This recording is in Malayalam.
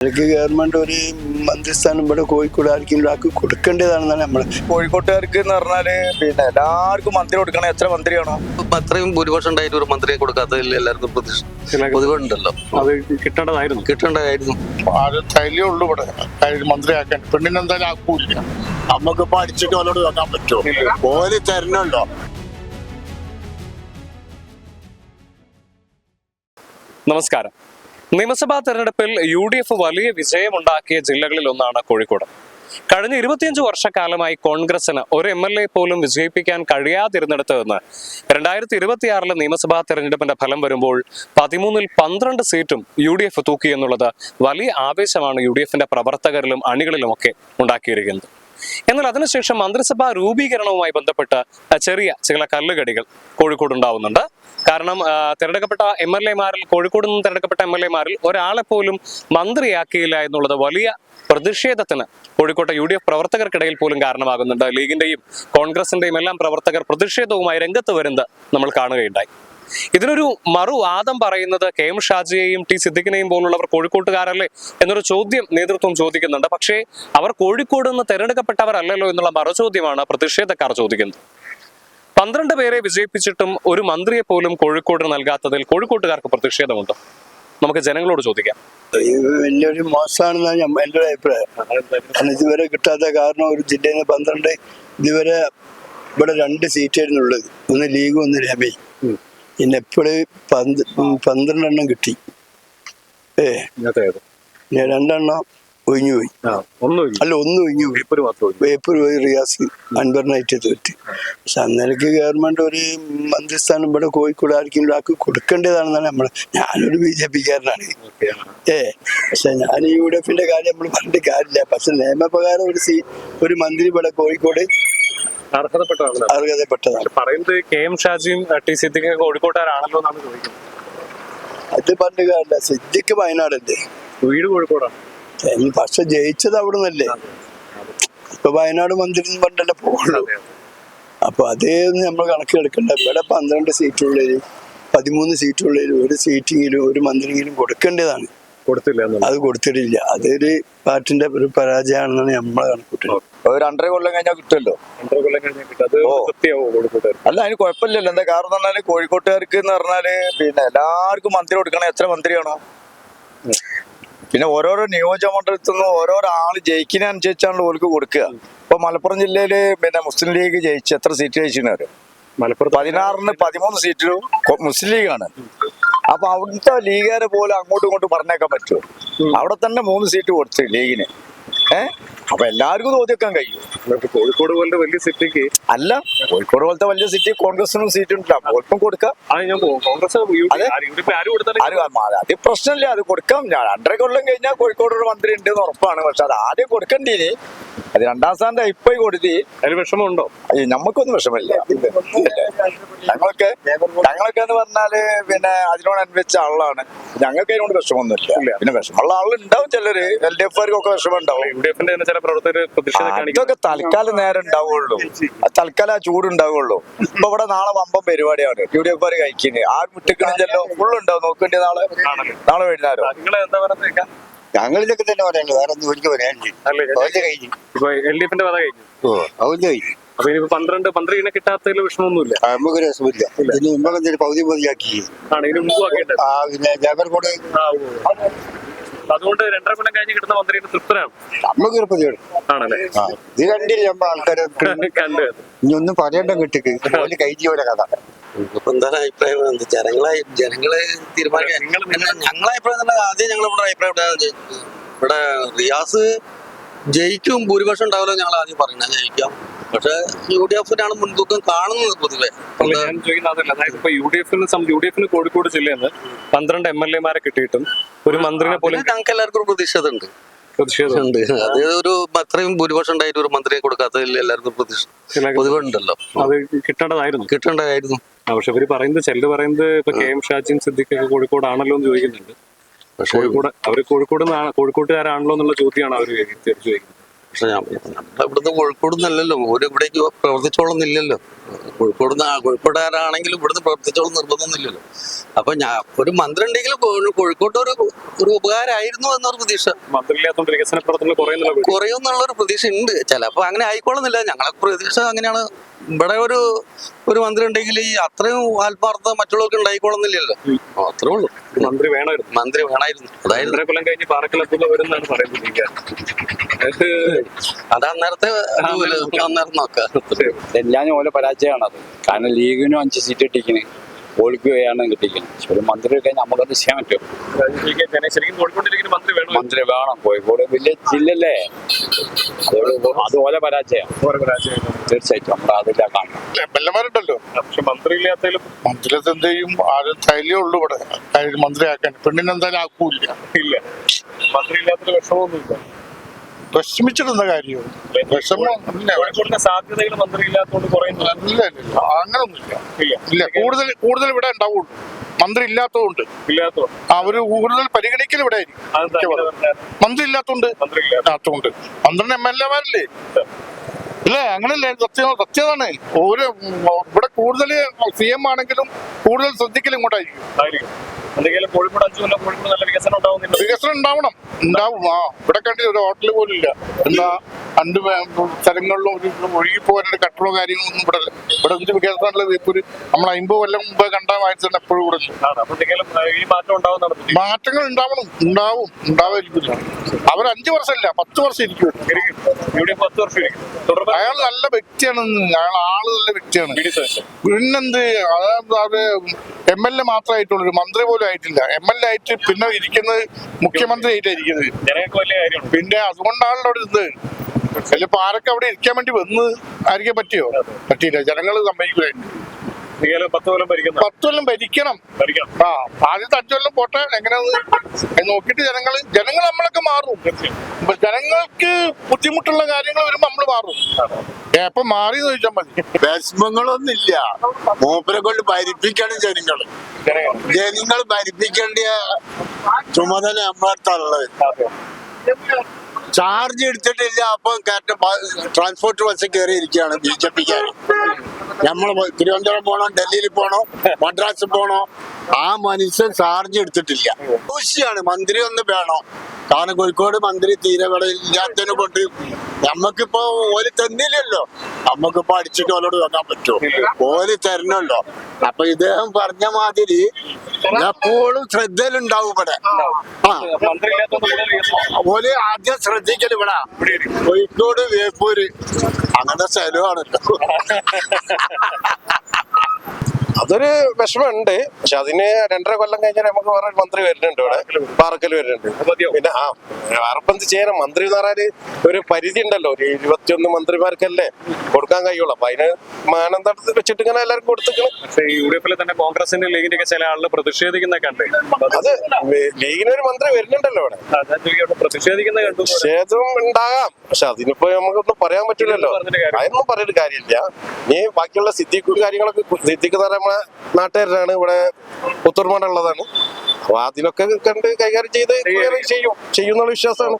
എനിക്ക് ഗവൺമെന്റ് ഒരു മന്ത്രിസ്ഥാനം ഇവിടെ കോഴിക്കോട് ആർക്കെങ്കിലും ആക്കി കൊടുക്കേണ്ടതാണെന്നാണ് നമ്മൾ. കോഴിക്കോട്ടുകാർക്ക് എന്ന് പറഞ്ഞാല് പിന്നെ എല്ലാവർക്കും മന്ത്രി കൊടുക്കണം. എത്ര മന്ത്രിയാണോ അത്രയും ഭൂരിപക്ഷം ഉണ്ടായിട്ട് ഒരു മന്ത്രിയെ കൊടുക്കാത്തതിൽ എല്ലാവർക്കും പ്രതിഷേധമുണ്ടല്ലോ. അത് കിട്ടേണ്ടതായിരുന്നു. തൈലേ ഉള്ളൂ ഇവിടെ മന്ത്രിയാക്കാൻ. പെണ്ണിന് എന്തായാലും ആക്കൂല. നമുക്ക് പഠിച്ചിട്ട് അവരോട് വെക്കാൻ പറ്റുമോ? ഓല് തരണല്ലോ. നമസ്കാരം. നിയമസഭാ തെരഞ്ഞെടുപ്പിൽ UDF വലിയ വിജയമുണ്ടാക്കിയ ജില്ലകളിൽ ഒന്നാണ് കോഴിക്കോട്. കഴിഞ്ഞ 25 വർഷക്കാലമായി കോൺഗ്രസിന് ഒരു MLA പോലും വിജയിപ്പിക്കാൻ കഴിയാതിരുന്നിടത്ത് നിന്ന് 2026 നിയമസഭാ തെരഞ്ഞെടുപ്പിന്റെ ഫലം വരുമ്പോൾ 13-ൽ 12 സീറ്റും UDF തൂക്കി എന്നുള്ളത് വലിയ ആവേശമാണ് UDFന്റെ പ്രവർത്തകരിലും അണികളിലും ഒക്കെ ഉണ്ടാക്കിയിരിക്കുന്നത്. എന്നാൽ അതിനുശേഷം മന്ത്രിസഭാ രൂപീകരണവുമായി ബന്ധപ്പെട്ട് ചില കല്ലുകടികൾ കോഴിക്കോട് ഉണ്ടാവുന്നുണ്ട്. കാരണം തിരഞ്ഞെടുക്കപ്പെട്ട MLA-മാരിൽ, കോഴിക്കോട് നിന്ന് തിരഞ്ഞെടുക്കപ്പെട്ട MLA-മാരിൽ ഒരാളെ പോലും മന്ത്രിയാക്കിയില്ല എന്നുള്ളത് വലിയ പ്രതിഷേധത്തിന് കോഴിക്കോട്ടെ UDF പ്രവർത്തകർക്കിടയിൽ പോലും കാരണമാകുന്നുണ്ട്. ലീഗിന്റെയും കോൺഗ്രസിന്റെയും എല്ലാം പ്രവർത്തകർ പ്രതിഷേധവുമായി രംഗത്ത് വരുന്നത് നമ്മൾ കാണുകയുണ്ടായി. ഇതിനൊരു മറുവാദം പറയുന്നത് KM ഷാജിയെയും T സിദ്ദിഖിനെയും പോലുള്ളവർ കോഴിക്കോട്ടുകാരല്ലേ എന്നൊരു ചോദ്യം നേതൃത്വം ചോദിക്കുന്നുണ്ട്. പക്ഷേ അവർ കോഴിക്കോട് നിന്ന് തെരഞ്ഞെടുക്കപ്പെട്ടവരല്ലല്ലോ എന്നുള്ള മറുചോദ്യമാണ് പ്രതിഷേധക്കാർ ചോദിക്കുന്നത്. 12 പേരെ വിജയിപ്പിച്ചിട്ടും ഒരു മന്ത്രിയെ പോലും കോഴിക്കോട് നൽകാത്തതിൽ കോഴിക്കോട്ടുകാർക്ക് പ്രതിഷേധമുണ്ടോ? നമുക്ക് ജനങ്ങളോട് ചോദിക്കാം. വലിയൊരു മോശമാണെന്നാണ് എൻ്റെ ഒരു അഭിപ്രായം. കാരണം ഇതുവരെ കിട്ടാത്ത കാരണം ഒരു ജില്ലയിൽ നിന്ന് 12 ഇതുവരെ ഇവിടെ 2 സീറ്റായിരുന്നു ഉള്ളത്. ഒന്ന് ലീഗും ഒന്ന് രമയും. പിന്നെ എപ്പോഴും 12 കിട്ടി. 2 ഒഴിഞ്ഞുപോയി. അല്ല, ഒന്ന് ഒഴിഞ്ഞുപോയി. വേപ്പൂർ പോയി റിയാസ് അൻവറിനായിട്ട് തോറ്റ്. പക്ഷെ അന്നേരക്ക് ഗവൺമെന്റ് ഒരു മന്ത്രിസ്ഥാനം ഇവിടെ കോഴിക്കോട് ആർക്കെങ്കിലും ആക്കി കൊടുക്കേണ്ടതാണെന്നാണ് നമ്മൾ. ഞാനൊരു BJP-കാരനാണ്. പക്ഷെ ഞാൻ UDFന്റെ കാര്യം നമ്മൾ പറഞ്ഞിട്ട് കാര്യമില്ല. പക്ഷെ നിയമപ്രകാരം ഒരു മന്ത്രി ഇവിടെ കോഴിക്കോട് അർഹതപ്പെട്ടതാണ്. പറയുന്നത് KM ഷാജിയും T സിദ്ദിഖും കോഴിക്കോട്ടുകാരാണല്ലോ എന്നാണ് ചോദിക്കുന്നത്. അത് പറഞ്ഞ കാര്യമില്ല. സിദ്ദിഖ് വയനാടല്ലേ, വീട് കോഴിക്കോടാണ്. പക്ഷെ ജയിച്ചത് അവിടെ നിന്നല്ലേ. ഇപ്പൊ വയനാട് മന്ത്രി പറഞ്ഞല്ലേ പോകുള്ളൂ. അപ്പൊ അതേ നമ്മൾ കണക്കിലെടുക്കണ്ട. ഇവിടെ 12 സീറ്റുള്ളതിൽ 13 സീറ്റുള്ളതിൽ ഒരു സീറ്റെങ്കിലും ഒരു മന്ത്രിയെങ്കിലും കൊടുക്കേണ്ടതാണ്. അത് കൊടുത്തിട്ടില്ല. അതൊരു പാർട്ടിന്റെ ഒരു പരാജയമാണെന്നാണ് നമ്മളെ കണക്കൂട്ടുന്നത്. 2.5 കൊല്ലം കഴിഞ്ഞാൽ കിട്ടുമല്ലോ. അല്ല, അതിന് കുഴപ്പമില്ലല്ലോ. എന്താ കാരണം എന്ന് പറഞ്ഞാല് കോഴിക്കോട്ടുകാർക്ക് എന്ന് പറഞ്ഞാല് പിന്നെ എല്ലാവർക്കും മന്ത്രി കൊടുക്കണം. എത്ര മന്ത്രിയാണോ? പിന്നെ ഓരോരോ നിയോജകമണ്ഡലത്തിൽ നിന്ന് ഓരോരോ ആള് ജയിക്കുന്നതനുസരിച്ചാണ് ഓർക്ക് കൊടുക്കുക. ഇപ്പൊ മലപ്പുറം ജില്ലയില് പിന്നെ മുസ്ലിം ലീഗ് ജയിച്ചു. എത്ര സീറ്റ് ജയിച്ചിട്ടുണ്ട്? മലപ്പുറം 16-ന് 13 സീറ്റിലും മുസ്ലിം ലീഗാണ്. അപ്പൊ അവിടുത്തെ ലീഗുകാരെ പോലെ അങ്ങോട്ടും ഇങ്ങോട്ടും പറഞ്ഞേക്കാൻ പറ്റുമോ? അവിടെ തന്നെ 3 സീറ്റ് കൊടുത്ത് ലീഗിന്. അപ്പൊ എല്ലാവർക്കും തോതിവെക്കാൻ കഴിയും. കോഴിക്കോട് പോലത്തെ വലിയ സിറ്റിക്ക് അല്ല, കോഴിക്കോട് പോലത്തെ വലിയ സിറ്റി കോൺഗ്രസിനും സീറ്റ് ഉണ്ടല്ലോ. അല്പം കൊടുക്കാം. അത് പ്രശ്നമില്ല, അത് കൊടുക്കാം. 2.5 കൊല്ലം കഴിഞ്ഞാൽ കോഴിക്കോട് ഒരു മന്ത്രി ഉണ്ട് എന്ന് ഉറപ്പാണ്. പക്ഷെ അത് ആദ്യം കൊടുക്കണ്ടീനി. അത് 2ാം സ്ഥാനത്ത് ഇപ്പൊ കൊടുത്തി. അതിന് വിഷമമുണ്ടോ? ഞമ്മക്കൊന്നും വിഷമില്ല. ഞങ്ങളൊക്കെ എന്ന് പറഞ്ഞാല് പിന്നെ അതിനോട് അനുഭവിച്ച ആളാണ്. ഞങ്ങൾക്ക് അതിനോട് വിഷമമൊന്നുമില്ല. പിന്നെ വിഷമമുള്ള ആളുണ്ടാവും ചിലര്. LDF-കാർക്കൊക്കെ വിഷമം ഉണ്ടാവും. ഇതൊക്കെ തൽക്കാലം നേരം ഉണ്ടാവുള്ളൂ. തൽക്കാലം ആ ചൂടുണ്ടാവുള്ളൂ. ഇപ്പൊ ഇവിടെ നാളെ വമ്പം പരിപാടിയാണ്. UDF-കാർ കഴിക്കുന്നത്. ആ മുട്ടിക്കണില്ലല്ലോ. ഫുള്ളുണ്ടാവും. നോക്കേണ്ടി നാളെ വൈകുന്നേരം. ഞങ്ങൾ ഇതൊക്കെ തന്നെ പറയാനുള്ളൂ. വേറെ ഒന്നും ഒരിക്കൽ പറയാനില്ല. അപ്പൊ ഇനി 12 കിട്ടാത്തതിൽ വിഷമമൊന്നുമില്ല. നമുക്കൊരു വിഷമില്ല. ഇതിന് മുമ്പ് പകുതി പിന്നെ ജാബർകോട്. അതുകൊണ്ട് 2.5 കൊല്ലം കഴിഞ്ഞ് കിട്ടുന്ന മന്ത്രിയുടെ തൃപ്തരാണ്. നമുക്കൊരു പതിവാണ്. ആണല്ലേ? ഇത് കണ്ടില്ല നമ്മൾ ആൾക്കാരെ കണ്ട്. ഇനി ഒന്നും പറയണ്ട. കിട്ടിക്ക് കഴിഞ്ഞ പോലെ കഥ. എന്താണ് അഭിപ്രായം? ജനങ്ങളെ തീരുമാനിക്കാൻ ഞങ്ങളെ അഭിപ്രായം ആദ്യം ഞങ്ങളിവിടെ അഭിപ്രായം ഇവിടെ റിയാസ് ജയിക്കും, ഭൂരിപക്ഷം ഉണ്ടാവില്ല ഞങ്ങൾ ആദ്യം പറയുന്നത്. ജയിക്കാം. പക്ഷെ UDF-നാണ് മുൻതൂക്കം കാണുന്നത് പൊതുവെ. ഞാൻ ചോദിക്കുന്നത് അതല്ല. ഇപ്പൊ UDF-ന് കോഴിക്കോട് ജില്ലയിൽ നിന്ന് 12 MLA-മാരെ കിട്ടിയിട്ടും ഒരു മന്ത്രിനെ പോലും ഞങ്ങൾക്ക് എല്ലാവർക്കും പ്രതിഷേധമുണ്ട്. അത് ഒരു അത്രയും ഭൂരിപക്ഷം ഉണ്ടായിട്ട് ഒരു മന്ത്രിയെ കൊടുക്കാത്തതിൽ എല്ലാവർക്കും പൊതുവെ ഉണ്ടല്ലോ. അത് കിട്ടേണ്ടതായിരുന്നു. പക്ഷെ ഇവര് പറയുന്നത് ഇപ്പൊ KM ഷാജിയും സിദ്ദിഖൊക്കെ കോഴിക്കോടാണല്ലോ എന്ന് ചോദിക്കുന്നുണ്ട്. പക്ഷെ അവര് കോഴിക്കോട്ടുകാരാണല്ലോ എന്നുള്ള ചോദ്യമാണ് അവര് ചോദിക്കുന്നത്. പക്ഷെ ഇവിടുന്ന് കോഴിക്കോട് നിന്നല്ലല്ലോ, ഇവിടേക്ക് പ്രവർത്തിച്ചോളന്നില്ലല്ലോ. കോഴിക്കോട്ടുകാരാണെങ്കിലും ഇവിടുന്ന് പ്രവർത്തിച്ചോളം നിർബന്ധമൊന്നുമില്ലല്ലോ. അപ്പൊ ഒരു മന്ത്രി ഉണ്ടെങ്കിലും കോഴിക്കോട്ട് ഒരു ഉപകാരമായിരുന്നു എന്നൊരു പ്രതീക്ഷ. മന്ത്രിയില്ലാത്തതുകൊണ്ട് വികസന പ്രവർത്തനങ്ങൾ കുറയുമെന്നുള്ളൊരു പ്രതീക്ഷ ഉണ്ട്. ചിലപ്പോ അങ്ങനെ ആയിക്കോളുന്നില്ല. ഞങ്ങളെ പ്രതീക്ഷ അങ്ങനെയാണ്. ഇവിടെ ഒരു മന്ത്രി ഉണ്ടെങ്കിൽ ഈ അത്രയും ആത്മാർത്ഥത മറ്റുള്ളവർക്ക് ഉണ്ടായിക്കോളുന്നില്ലല്ലോ. അത്രേ ഉള്ളൂ. മന്ത്രി വേണമായിരുന്നു. അതായത് കൊല്ലം കഴിഞ്ഞ് പാറക്കലപ്പുള്ള വരുന്നാണ് പറയുന്നത്. അത് അന്നേരം നോക്കാം. എല്ലാം ഓരോ പരാജയമാണ് അത്. കാരണം ലീഗിനും 5 സീറ്റ് കിട്ടിക്കണ്, ഓൾക്ക് ആണ് കിട്ടിക്കുന്നത്. ഒരു മന്ത്രി കഴിഞ്ഞാൽ നമുക്കത് ചെയ്യാൻ പറ്റും. മന്ത്രി വേണം. കോഴിക്കോട് വലിയ ജില്ലല്ലേ, അതുപോലെ പരാജയം തീർച്ചയായിട്ടും നമ്മൾ അതില്ല കാണണം. എംഎൽഎമാരുണ്ടല്ലോ, പക്ഷെ മന്ത്രിയില്ലാത്തതിലും മന്ത്രിയിലത്ത് എന്ത് ചെയ്യും? ആരും ധൈര്യം ഉള്ളു ഇവിടെ മന്ത്രിയാക്കാൻ. പെണ്ണിനെന്തായാലും ആക്കൂല. ഇല്ല. മന്ത്രിയില്ലാത്തൊരു വിഷമമൊന്നുമില്ല. വിഷമിച്ചിടുന്ന കാര്യം കോഴിക്കോടിന്റെ സാധ്യതകൾ മന്ത്രിയില്ലാത്തതുകൊണ്ട് കുറയുന്നു. ഇല്ല, അങ്ങനൊന്നുമില്ല. ഇല്ല, കൂടുതൽ ഇവിടെ ഉണ്ടാവുള്ളൂ മന്ത്രി ഇല്ലാത്തതുകൊണ്ട്. ഒരു കൂടുതൽ പരിഗണിക്കൽ ഇവിടെ മന്ത്രി ഇല്ലാത്തതുകൊണ്ട്. മന്ത്രിന് എംഎൽഎമാരല്ലേ? ഇല്ലേ? അങ്ങനല്ലേ? സത്യമാണ്. ഇവിടെ കൂടുതൽ CM ആണെങ്കിലും കൂടുതൽ ശ്രദ്ധിക്കൽ ഇങ്ങോട്ടായിരിക്കും. കോഴിക്കോട് 5 കൊല്ലം കോഴിക്കോട് നല്ല വികസനം ഉണ്ടാവണം. ഇവിടെ കണ്ടില്ല, ഒരു ഹോട്ടൽ പോലും ഇല്ല. എന്താ 2 സ്ഥലങ്ങളിലും ഒഴുകിപ്പോകാനുള്ള കട്ടളോ കാര്യങ്ങളൊന്നും ഇവിടെ എന്ത് വികസനമുള്ളത്? ഇപ്പോൾ നമ്മൾ 50 കൊല്ലം മുമ്പ് കണ്ട വായിച്ചാൽ എപ്പോഴും ഇവിടെ മാറ്റങ്ങൾ ഉണ്ടാവാതിരിക്കില്ല. അവർ 5 വർഷമല്ല 10 വർഷം ഇരിക്കും. അയാൾ നല്ല വ്യക്തിയാണ്. ആള് നല്ല വ്യക്തിയാണ്. പിന്നെന്ത്, അതായത് MLA മാത്രമായിട്ടുള്ളൊരു മന്ത്രി പോലും ആയിട്ടില്ല. MLA ആയിട്ട് പിന്നെ ഇരിക്കുന്നത് മുഖ്യമന്ത്രി ആയിട്ടായിരിക്കുന്നത്. പിന്നെ അതുകൊണ്ടാണല്ലോ അവിടെ ഇത്. ചിലപ്പോ ആരൊക്കെ അവിടെ ഇരിക്കാൻ വേണ്ടി വന്ന് ആയിരിക്കാൻ പറ്റിയില്ല. ജനങ്ങൾ സമ്മതിക്കില്ല. 10 കൊല്ലം ഭരിക്കണം. ആദ്യത്തെ 5 കൊല്ലം പോട്ടെ, എങ്ങനെയാന്ന് നോക്കിയിട്ട് ജനങ്ങൾ നമ്മളൊക്കെ മാറും. ജനങ്ങൾക്ക് ബുദ്ധിമുട്ടുള്ള കാര്യങ്ങൾ വരുമ്പോ നമ്മൾ മാറും. എപ്പൊ മാറിയെന്ന് ചോദിച്ചാൽ മതി. വിഷമങ്ങളൊന്നും ഇല്ല. മൂപ്പരെ കൊണ്ട് ഭരിപ്പിക്കണം. ജനങ്ങൾ ഭരിപ്പിക്കേണ്ട ചുമതല നമ്മളടുത്തുള്ളത്. ചാർജ് എടുത്തിട്ടില്ല. അപ്പം ട്രാൻസ്പോർട്ട് ബസ് കയറി ഇരിക്കുകയാണ് BJPക്കാർ. നമ്മൾ തിരുവനന്തപുരം പോണോ, ഡൽഹിയിൽ പോണോ, മദ്രാസ് പോണോ, ആ മനുഷ്യൻ ചാർജ് എടുത്തിട്ടില്ല. ആവശ്യമാണ് മന്ത്രി ഒന്ന് വേണോ. കാരണം കോഴിക്കോട് മന്ത്രി തീരെ ഇവിടെ ഇല്ലാത്തതിനെ കൊണ്ട് നമ്മക്കിപ്പോ ഓല് തന്നില്ലല്ലോ. നമ്മക്കിപ്പോ അടിച്ചിട്ട് ഓലോട് വെക്കാൻ പറ്റുമോ? ഓല് തരണല്ലോ. അപ്പൊ ഇദ്ദേഹം പറഞ്ഞ മാതിരി എപ്പോഴും ശ്രദ്ധയിലുണ്ടാവും ഇവിടെ. ഓല് ആദ്യം ശ്രദ്ധിക്കൽ ഇവിടെ കോഴിക്കോട് വേപ്പൂര് അങ്ങനത്തെ സ്ഥലമാണല്ലോ. അതൊരു വിഷമമുണ്ട്. പക്ഷെ അതിന് 2.5 കൊല്ലം കഴിഞ്ഞാൽ നമുക്ക് വേറെ മന്ത്രി വരുന്നുണ്ട്. ഇവിടെ പാറക്കൽ വരുന്നുണ്ട്. പിന്നെ വേറെപ്പം എന്ത് ചെയ്യണം? മന്ത്രി എന്ന് പറഞ്ഞാല് ഒരു പരിധി ഉണ്ടല്ലോ. ഒരു 21 മന്ത്രിമാർക്കല്ലേ കൊടുക്കാൻ കഴിയുള്ളൂ. അപ്പൊ അതിന് മാനന്തടത്ത് വെച്ചിട്ട് ഇങ്ങനെ എല്ലാവർക്കും കൊടുത്തിക്കണം. UDF തന്നെ കോൺഗ്രസിന്റെ ലീഗിന്റെ ഒക്കെ ചില ആളുകൾ പ്രതിഷേധിക്കുന്ന കണ്ടേ. അത് ലീഗിനൊരു മന്ത്രി വരുന്നുണ്ടല്ലോ ഇവിടെ. പ്രതിഷേധിക്കുന്ന കണ്ടു. പ്രതിഷേധം ഉണ്ടാകാം. പക്ഷെ അതിനിപ്പോ നമുക്കൊന്നും പറയാൻ പറ്റില്ലല്ലോ. അതൊന്നും പറഞ്ഞിട്ട് കാര്യമില്ല. നീ ബാക്കിയുള്ള സിദ്ദീഖ് കാര്യങ്ങളൊക്കെ സിദ്ദീഖ് നമ്മളെ നാട്ടുകാരനാണ്. ഇവിടെ പുത്തൂർമണ്ണ ഉള്ളതാണ്. അപ്പൊ അതിനൊക്കെ കണ്ട് കൈകാര്യം ചെയ്ത് ചെയ്യുന്നുള്ള വിശ്വാസമാണ്.